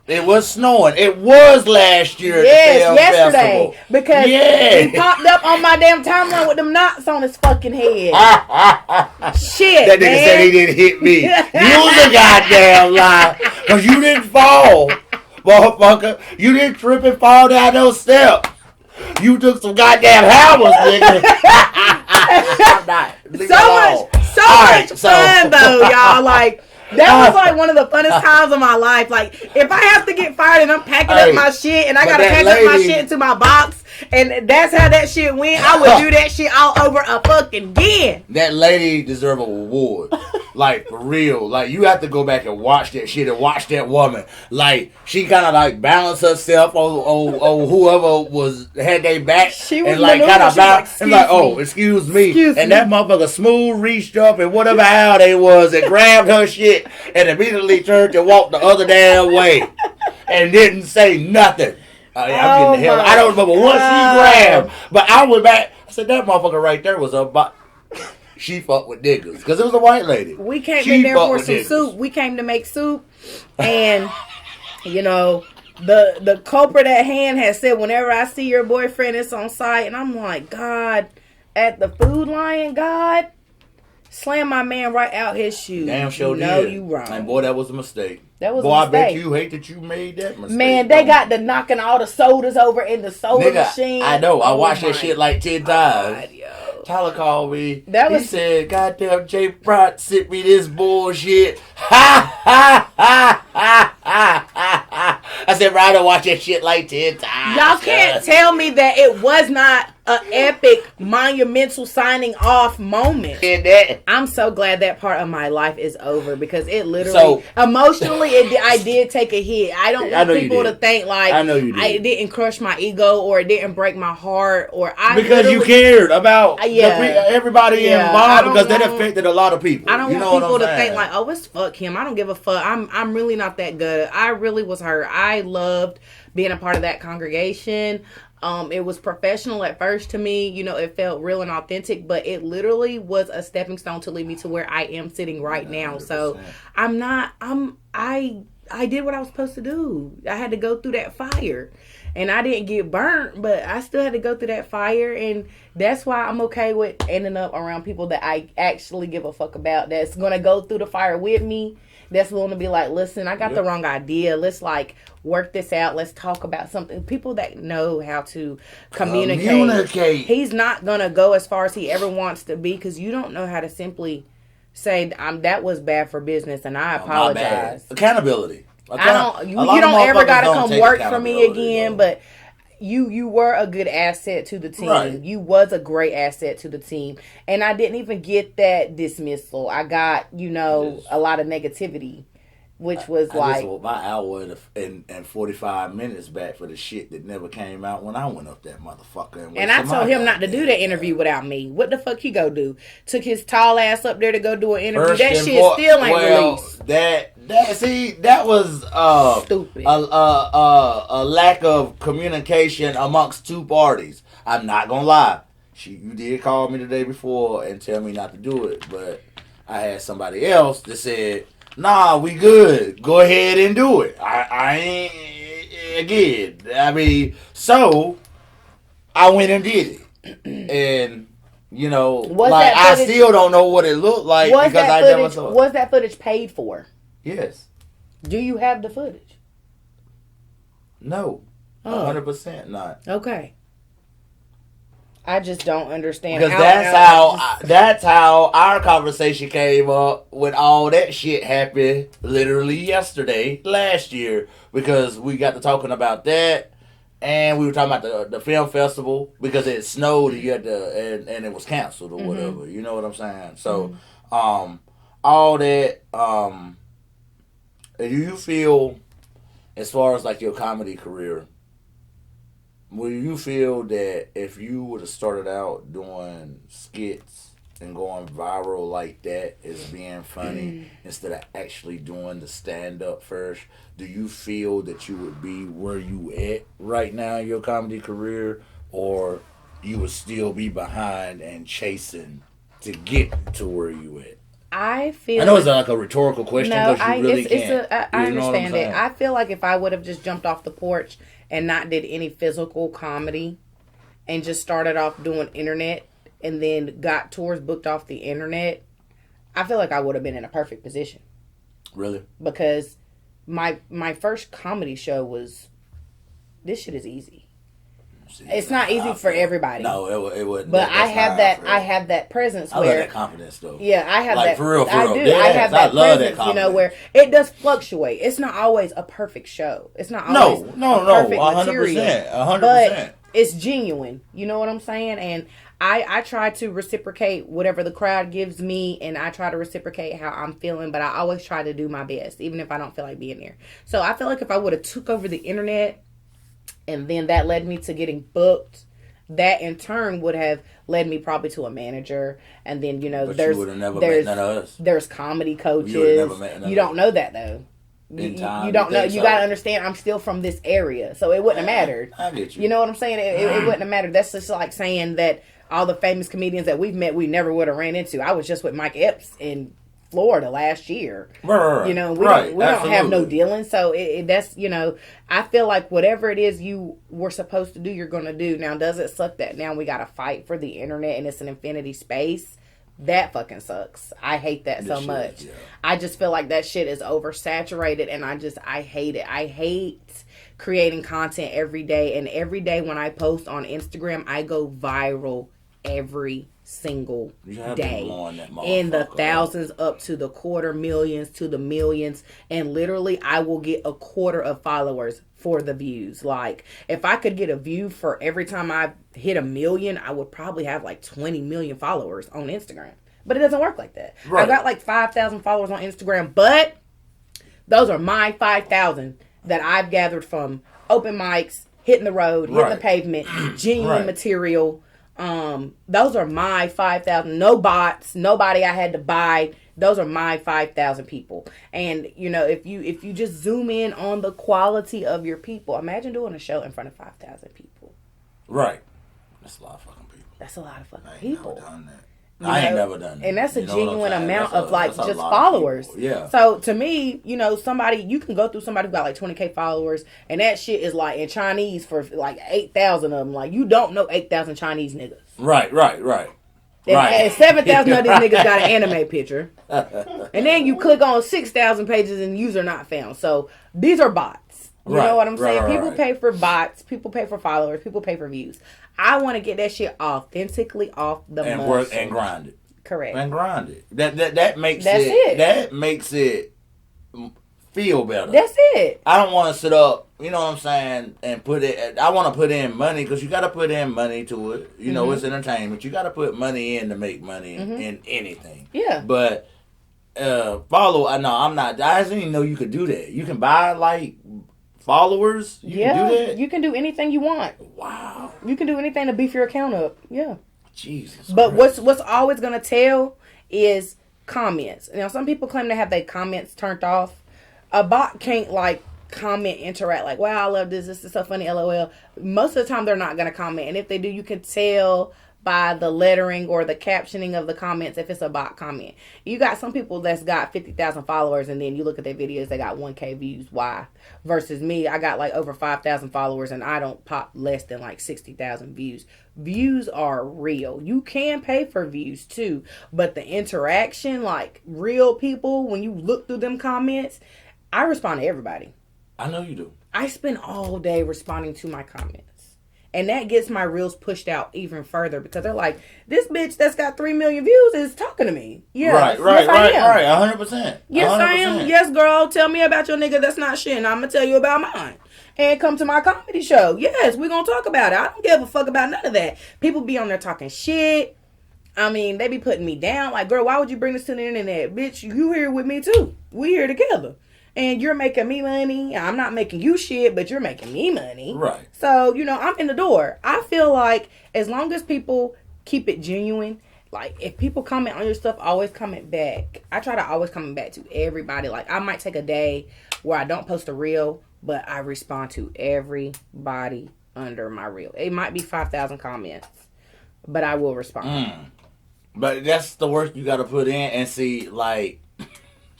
It was snowing. It was last year at the Yes, film yesterday. festival. Because Yeah. he popped up on my damn timeline with them knots on his fucking head. Shit, That nigga man. said he didn't hit me. You was a goddamn lie. Because you didn't fall, motherfucker. You didn't trip and fall down those steps. You took some goddamn hammers, nigga. I'm not. Leave it alone. So All much right, so- fun though, y'all. Like that was like one of the funnest times of my life. Like if I have to get fired and I'm packing Hey, up my shit and I but gotta that pack up my lady- shit into my box, and that's how that shit went, I would do that shit all over a fucking again. That lady deserve an award. Like, for real. Like, you have to go back and watch that shit and watch that woman. Like, she kind of, like, balanced herself on whoever had their back. She was and, like, maneuvering. kind of She was like, balanced. And, like, oh, excuse me. And that motherfucker smooth reached up and whatever how they was and grabbed her shit and immediately turned and walked the other damn way. And didn't say nothing. I'm getting the hell. I don't remember what she grabbed. But I went back. I said, that motherfucker right there was about... She fucked with niggas because it was a white lady. We came She in there fucked for with some niggas. soup. We came to make soup, and you know, the culprit at hand has said, whenever I see your boyfriend, it's on site. And I'm like, God, at the Food Lion, God, slam my man right out his shoes. Damn sure No, did. you wrong. And boy, that was a mistake. That was boy, a I bet mistake. you hate that you made that mistake. Man, they got the knocking all the sodas over in the soda machine. I know. I watched my that shit like 10 times. God, yo. Tyler called me. He said, "Goddamn, Jay Bryant sent me this bullshit." Ha ha ha ha ha ha. I said, "Right, I watched that shit like 10 times." Y'all can't tell me that it was not an epic, monumental signing off moment. I'm so glad that part of my life is over because it literally, emotionally, I did take a hit. I don't want people to think like I know you did. It didn't crush my ego or it didn't break my heart or because you cared about everybody involved because that affected a lot of people. I don't want people to think like, oh, it's fuck him. I don't give a fuck. I'm really not that good. I really was hurt. I loved being a part of that congregation. It was professional at first to me. You know, it felt real and authentic, but it literally was a stepping stone to lead me to where I am sitting right now. 100%. So I did what I was supposed to do. I had to go through that fire. And I didn't get burnt, but I still had to go through that fire. And that's why I'm okay with ending up around people that I actually give a fuck about. That's going to go through the fire with me. That's willing to be like, listen, I got the wrong idea. Let's like work this out. Let's talk about something. People that know how to communicate. He's not going to go as far as he ever wants to be because you don't know how to simply say, that was bad for business and I apologize. Accountability. You don't ever gotta come work for me again, but you were a good asset to the team. Right. You was a great asset to the team. And I didn't even get that dismissal. I got, a lot of negativity. Which was I just my hour and 45 minutes back for the shit that never came out when I went up that motherfucker. And I told him not to do the interview without me. What the fuck he go do? Took his tall ass up there to go do an interview. That shit still ain't released. That was stupid. A lack of communication amongst two parties. I'm not gonna lie. You did call me the day before and tell me not to do it, but I had somebody else that said, "Nah, we good. Go ahead and do it." I ain't again. I mean, so I went and did it, and I still don't know what it looked like because I never saw it. Was that footage paid for? Yes. Do you have the footage? No, 100% not. Okay. I just don't understand. Because that's how our conversation came up when all that shit happened literally yesterday, last year. Because we got to talking about that, and we were talking about the film festival because it snowed and it was canceled or whatever. You know what I'm saying? So, all that. Do you feel, as far as like your comedy career? Will you feel that if you would have started out doing skits and going viral like that as being funny instead of actually doing the stand-up first, do you feel that you would be where you at right now in your comedy career, or you would still be behind and chasing to get to where you at? I know it's like a rhetorical question because you really can't. I understand it. I feel like if I would have just jumped off the porch and not did any physical comedy and just started off doing internet and then got tours booked off the internet, I feel like I would have been in a perfect position. Really? Because my first comedy show was, this shit is easy. It's not easy for everybody. No, it wouldn't. But I have that presence where... I love that confidence, though. Yeah, I have like, that. For real. I do. Yes, I have that presence, that where it does fluctuate. It's not always a perfect show. It's not always perfect 100%. 100%. But it's genuine. You know what I'm saying? And I try to reciprocate whatever the crowd gives me, and I try to reciprocate how I'm feeling, but I always try to do my best, even if I don't feel like being there. So I feel like if I would have took over the internet, and then that led me to getting booked, that in turn would have led me probably to a manager. And then, but you would have never met none of us. There's comedy coaches. You would have never met none You don't know that, though. You don't know. You got to understand, I'm still from this area. So it wouldn't have mattered. I get you. You know what I'm saying? It wouldn't have mattered. That's just like saying that all the famous comedians that we've met, we never would have ran into. I was just with Mike Epps in Florida last year. Right. You know, we don't have no dealing. So that's, you know, I feel like whatever it is you were supposed to do, you're going to do. Now, does it suck that now we got to fight for the internet and it's an infinity space? That fucking sucks. I hate that so much. Yeah. I just feel like that shit is oversaturated and I hate it. I hate creating content every day. And every day when I post on Instagram, I go viral every single day in the thousands up to the quarter millions to the millions, and literally I will get a quarter of followers for the views. Like if I could get a view for every time I hit 1 million, I would probably have like 20 million followers on Instagram, but it doesn't work like that. Right. I got like 5,000 followers on Instagram, but those are my 5,000 that I've gathered from open mics, hitting the road, hitting the pavement, genuine material. Those are my 5,000. No bots, nobody I had to buy. Those are my 5,000 people. And you know, if you just zoom in on the quality of your people, imagine doing a show in front of 5,000 people. Right. That's a lot of fucking people. That's a lot of fucking people. Never done that. I ain't never done that. And that's a genuine amount of like just followers. Yeah. So to me, you know, you can go through somebody who got like 20K followers, and that shit is like in Chinese for like 8,000 of them. Like you don't know 8,000 Chinese niggas. Right. And 7,000 of these niggas got an anime picture. And then you click on 6,000 pages and user not found. So these are bots. You know what I'm saying? People pay for bots. People pay for followers. People pay for views. I want to get that shit authentically off the muscle. Work and grind it. Correct. And grind it. That makes it. That makes it feel better. That's it. I don't want to sit up, you know what I'm saying, and I want to put in money, because you got to put in money to it. You know, it's entertainment. You got to put money in to make money in anything. Yeah. But I'm not. I didn't even know you could do that. You can buy like followers. You can do that. You can do anything you want. Wow. You can do anything to beef your account up. Yeah. Jesus. But Christ. what's always gonna tell is comments. Now some people claim to have their comments turned off. A bot can't like comment, interact like, wow, I love this is so funny, LOL. Most of the time they're not gonna comment, and if they do, you can tell by the lettering or the captioning of the comments if it's a bot comment. You got some people that's got 50,000 followers, and then you look at their videos, they got 1K views. Why? Versus me, I got like over 5,000 followers, and I don't pop less than like 60,000 views. Views are real. You can pay for views too, but the interaction, like real people, when you look through them comments, I respond to everybody. I know you do. I spend all day responding to my comments. And that gets my reels pushed out even further, because they're like, this bitch that's got 3 million views is talking to me. Yeah, right, 100%. Yes, 100%. I am. Yes, girl, tell me about your nigga that's not shit, and I'm going to tell you about mine. And come to my comedy show. Yes, we're going to talk about it. I don't give a fuck about none of that. People be on there talking shit. I mean, they be putting me down. Like, girl, why would you bring this to the internet? Bitch, you here with me too. We here together. And you're making me money. I'm not making you shit, but you're making me money. Right. So, you know, I'm in the door. I feel like as long as people keep it genuine, like if people comment on your stuff, always comment back. I try to always comment back to everybody. Like I might take a day where I don't post a reel, but I respond to everybody under my reel. It might be 5,000 comments, but I will respond. But that's the work you got to put in. And see, like,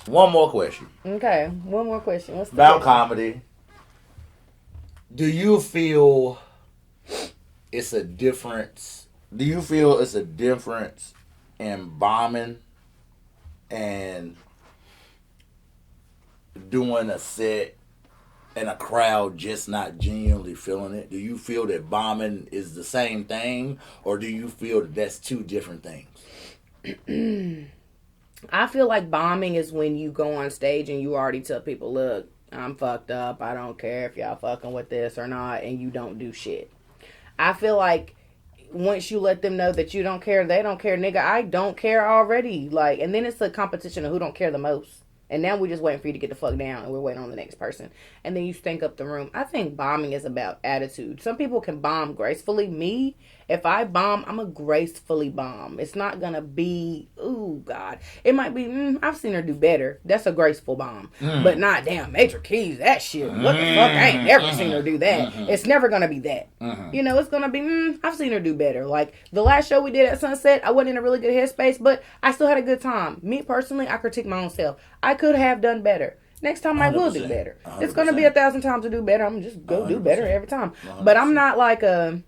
one more question. Okay, one more question. What's the about comedy? Do you feel it's a difference? Do you feel it's a difference in bombing and doing a set and a crowd just not genuinely feeling it? Do you feel that bombing is the same thing, or do you feel that that's two different things? I feel like bombing is when you go on stage and you already tell people, look, I'm fucked up. I don't care if y'all fucking with this or not, and you don't do shit. I feel like once you let them know that you don't care, they don't care, nigga. I don't care already. Like, and then it's a competition of who don't care the most. And now we're just waiting for you to get the fuck down, and we're waiting on the next person. And then you stink up the room. I think bombing is about attitude. Some people can bomb gracefully. Me, If I bomb, I'm a gracefully bomb. It's not gonna be, ooh, God. It might be, I've seen her do better. That's a graceful bomb. But not, damn, Major Keys, that shit. What the fuck? I ain't never seen her do that. It's never gonna be that. You know, it's gonna be, I've seen her do better. Like, the last show we did at Sunset, I wasn't in a really good headspace, but I still had a good time. Me, personally, I critique my own self. I could have done better. Next time I will do better. 100%. It's going to be 1,000 times to do better. I'm going to just go 100%. Do better every time. 100%. But I'm not like I'm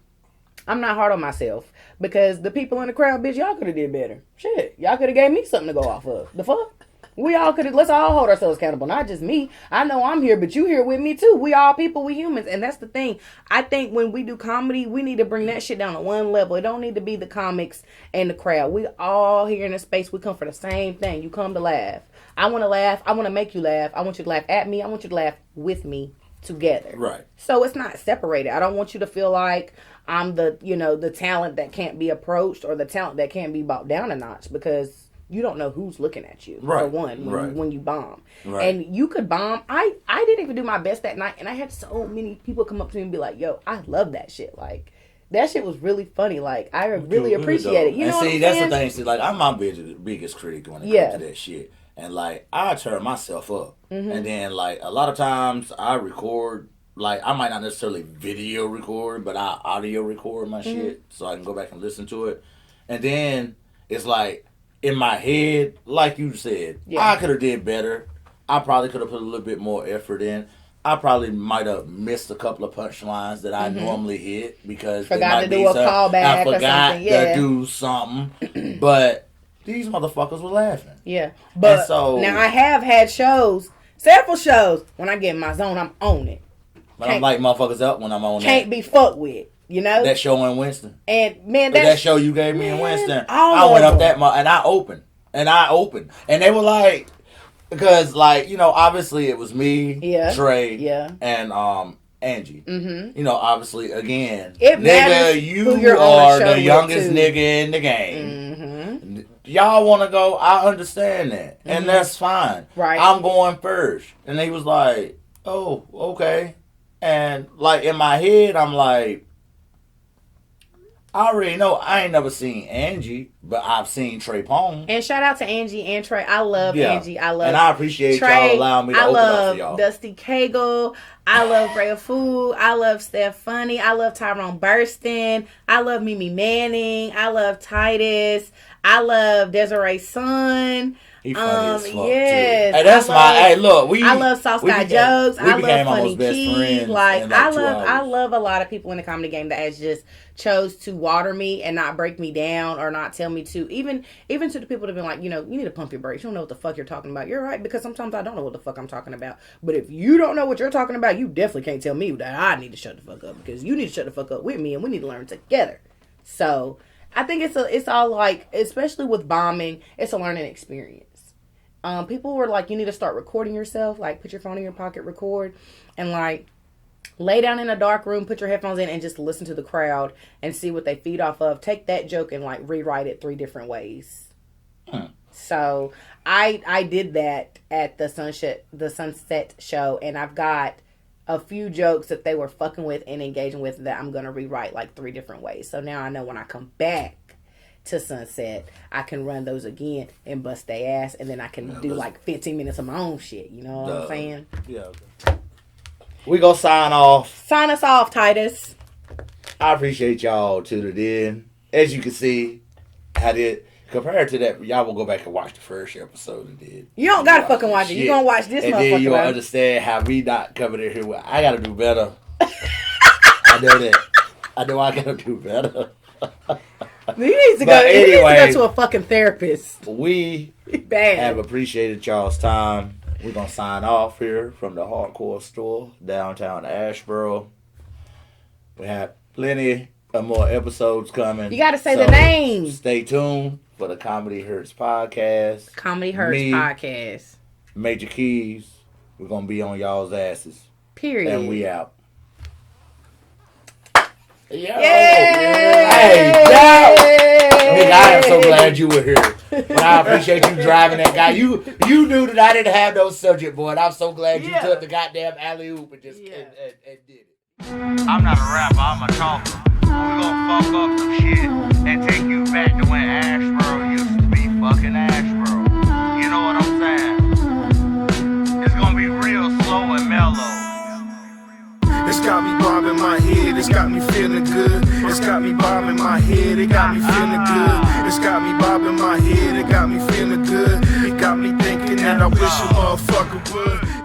not hard on myself. Because the people in the crowd, bitch, y'all could have did better. Shit. Y'all could have gave me something to go off of. The fuck? We all could have, let's all hold ourselves accountable. Not just me. I know I'm here, but you here with me too. We all people, we humans. And that's the thing. I think when we do comedy, we need to bring that shit down to one level. It don't need to be the comics and the crowd. We all here in this space, we come for the same thing. You come to laugh. I want to laugh. I want to make you laugh. I want you to laugh at me. I want you to laugh with me together. Right. So it's not separated. I don't want you to feel like I'm the, you know, the talent that can't be approached or the talent that can't be brought down a notch, because you don't know who's looking at you. Right. For one, when you bomb. Right. And you could bomb. I didn't even do my best that night, and I had so many people come up to me and be like, yo, I love that shit. Like, that shit was really funny. Like, I really appreciate it. You know what I'm saying? That's the thing. See, like, I'm my biggest critic when it comes to that shit. And, like, I turn myself up. And then, like, a lot of times I record, like, I might not necessarily video record, but I audio record my shit so I can go back and listen to it. And then it's like, in my head, like you said, I could have did better. I probably could have put a little bit more effort in. I probably might have missed a couple of punchlines that I normally hit because forgot to do a callback. I forgot to do something. But these motherfuckers were laughing. Yeah. But so, now I have had shows, several shows, when I get in my zone, I'm on it. But I'm like motherfuckers up when I'm on can't be fucked with. You know? That show in Winston. And man, that show you gave me in Winston. I went up that and I opened. And they were like, because like, you know, obviously it was me, Trey, and Angie. You know, obviously again, nigga, you are the youngest nigga in the game. Y'all want to go, I understand that. And that's fine. Right. I'm going first. And he was like, oh, okay. And like in my head, I'm like, I already know I ain't never seen Angie, but I've seen Tremayne. And shout out to Angie and Trey. I love Angie. I love and I appreciate Trey. Y'all allowing me to open up for y'all. I love Dusty Cagle. I love Rhea Fu. I love Steph Funny. I love Tyrone Burston. I love Mimi Manning. I love Titus. I love Desiree Sun. He funny as fuck yes. Too. Hey, that's I love South Sky Jokes. I love Funny Key. Like I love a lot of people in the comedy game that has just chose to water me and not break me down or not tell me to even to the people that have been like, you know, you need to pump your brakes. You don't know what the fuck you're talking about. You're right, because sometimes I don't know what the fuck I'm talking about. But if you don't know what you're talking about, you definitely can't tell me that I need to shut the fuck up, because you need to shut the fuck up with me and we need to learn together. So I think it's all like, especially with bombing, it's a learning experience. People were like, you need to start recording yourself, like put your phone in your pocket, record, and like lay down in a dark room, put your headphones in, and just listen to the crowd and see what they feed off of. Take that joke and like rewrite it 3 different ways. So I did that at the Sunset show, and I've got a few jokes that they were fucking with and engaging with that I'm gonna rewrite like 3 different ways. So now I know when I come back to Sunset, I can run those again and bust their ass, and then I can do like 15 minutes of my own shit. You know what I'm saying? Yeah. Okay. We gonna sign off. Sign us off, Titus. I appreciate y'all tuning in. As you can see, I did. Compared to that, y'all will go back and watch the first episode and did. You don't gotta fucking watch it. You gonna watch this, and motherfucker. Then you'll understand how we not coming in here. I gotta do better. I know that. I know I gotta do better. He needs to go to a fucking therapist. We have appreciated y'all's time. We're going to sign off here from the Hardcore Store, downtown Asheboro. We have plenty of more episodes coming. You got to say the name. Stay tuned for the Comedy Hurts Podcast. Comedy Hurts Podcast. Major Keys. We're going to be on y'all's asses. Period. And we out. Yo. Hey, Nigga, I am so glad you were here. But I appreciate you driving that guy. You knew that I didn't have no subject, boy. And I'm so glad you took the goddamn alley-oop and just and did it. I'm not a rapper, I'm a talker. We gon' fuck up some shit and take you back to when Asheboro used to be fucking Asheboro. You know what I'm saying? It's gonna be real slow and mellow. It's got me bobbing my head, it's got me feeling good. It's got me bobbing my head, it got me feeling good. It's got me bobbing my head, it got me feeling good. It got me thinking that I wish a motherfucker would.